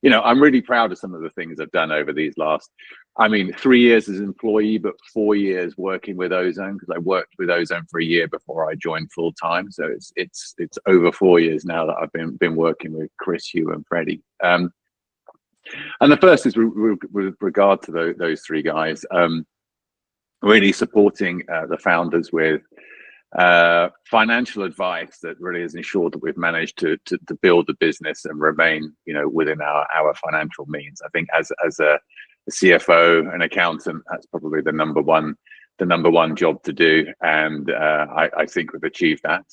I'm really proud of some of the things I've done over these last, 3 years as an employee, but 4 years working with Ozone, because I worked with Ozone for a year before I joined full time. So it's over 4 years now that I've been working with Chris, Hugh, and Freddie. And the first is with regard to those three guys, really supporting the founders with financial advice that really has ensured that we've managed to build the business and remain, within our financial means. I think as a CFO, an accountant, that's probably the number one job to do, and I think we've achieved that.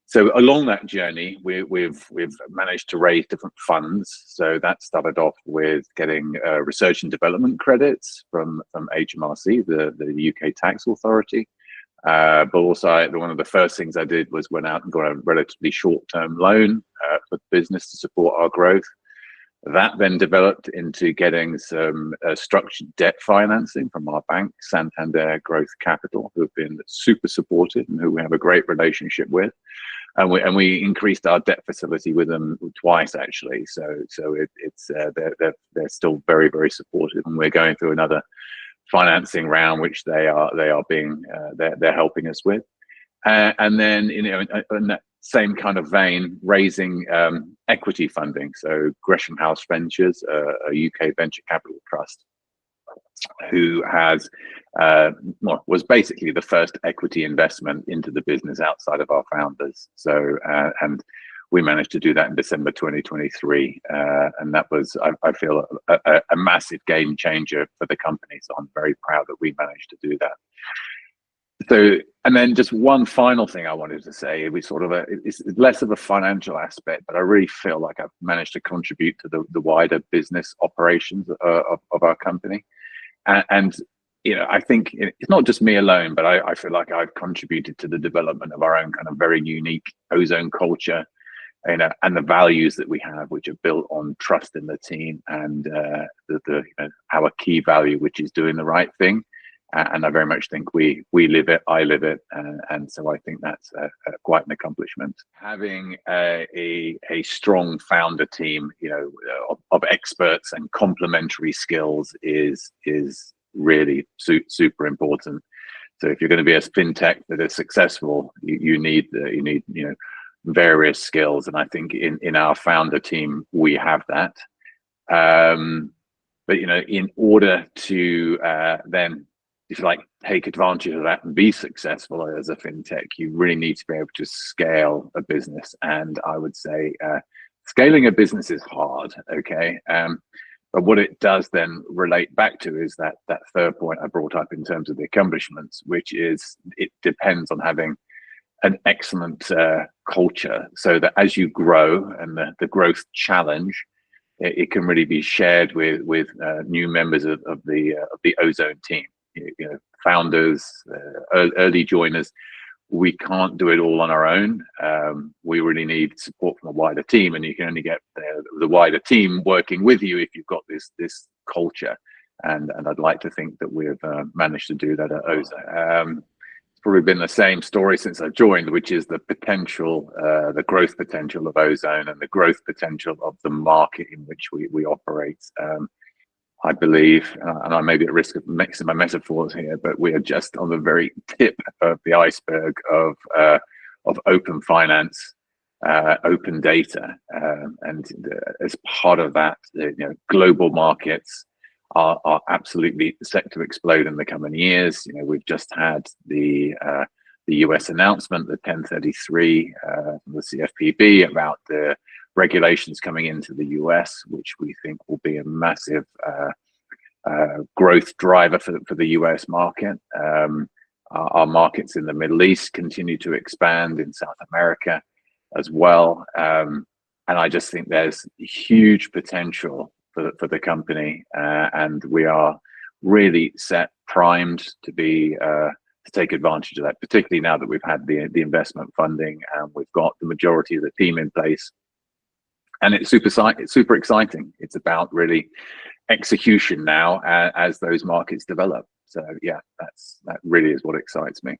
So along that journey, we've managed to raise different funds. So that started off with getting research and development credits from HMRC, the UK tax authority. But also one of the first things I did was went out and got a relatively short-term loan for the business to support our growth. That then developed into getting some structured debt financing from our bank, Santander Growth Capital, who have been super supportive and who we have a great relationship with. And we increased our debt facility with them twice, actually. So they're still very, very supportive, and we're going through another financing round, which they're helping us with. And then in that same kind of vein, raising equity funding. So Gresham House Ventures, a UK venture capital trust, who was basically the first equity investment into the business outside of our founders. So and we managed to do that in December 2023, and that was, I feel, a massive game changer for the company. So I'm very proud that we managed to do that. So, and then just one final thing I wanted to say, it's less of a financial aspect, but I really feel like I've managed to contribute to the wider business operations of our company. And I think it's not just me alone, but I feel like I've contributed to the development of our own kind of very unique Ozone culture, and the values that we have, which are built on trust in the team, and our key value, which is doing the right thing. And I very much think we live it, I live it, and so I think that's quite an accomplishment. Having a strong founder team, of experts and complementary skills is really super important. So if you're going to be a fintech that is successful, you need various skills, and I think in our founder team we have that. But in order to then, if you like, take advantage of that and be successful as a fintech, you really need to be able to scale a business. And I would say scaling a business is hard, okay? But what it does then relate back to is that third point I brought up in terms of the accomplishments, which is it depends on having an excellent culture, so that as you grow, and the growth challenge, it can really be shared with new members of the Ozone team. Founders, early joiners, we can't do it all on our own. We really need support from a wider team, and you can only get the wider team working with you if you've got this culture. And I'd like to think that we've managed to do that at Ozone. It's probably been the same story since I joined, which is the potential, the growth potential of Ozone, and the growth potential of the market in which we operate. I believe, and I may be at risk of mixing my metaphors here, but we are just on the very tip of the iceberg of open finance, open data, and as part of that, global markets are absolutely set to explode in the coming years. We've just had the US announcement, the 1033, the CFPB, about the regulations coming into the US, which we think will be a massive growth driver for the US market. Our markets in the Middle East continue to expand, in South America as well. And I just think there's huge potential for the company, and we are really primed to take advantage of that, particularly now that we've had the investment funding and we've got the majority of the team in place. And it's super exciting. It's about really execution now as those markets develop. So yeah, that really is what excites me.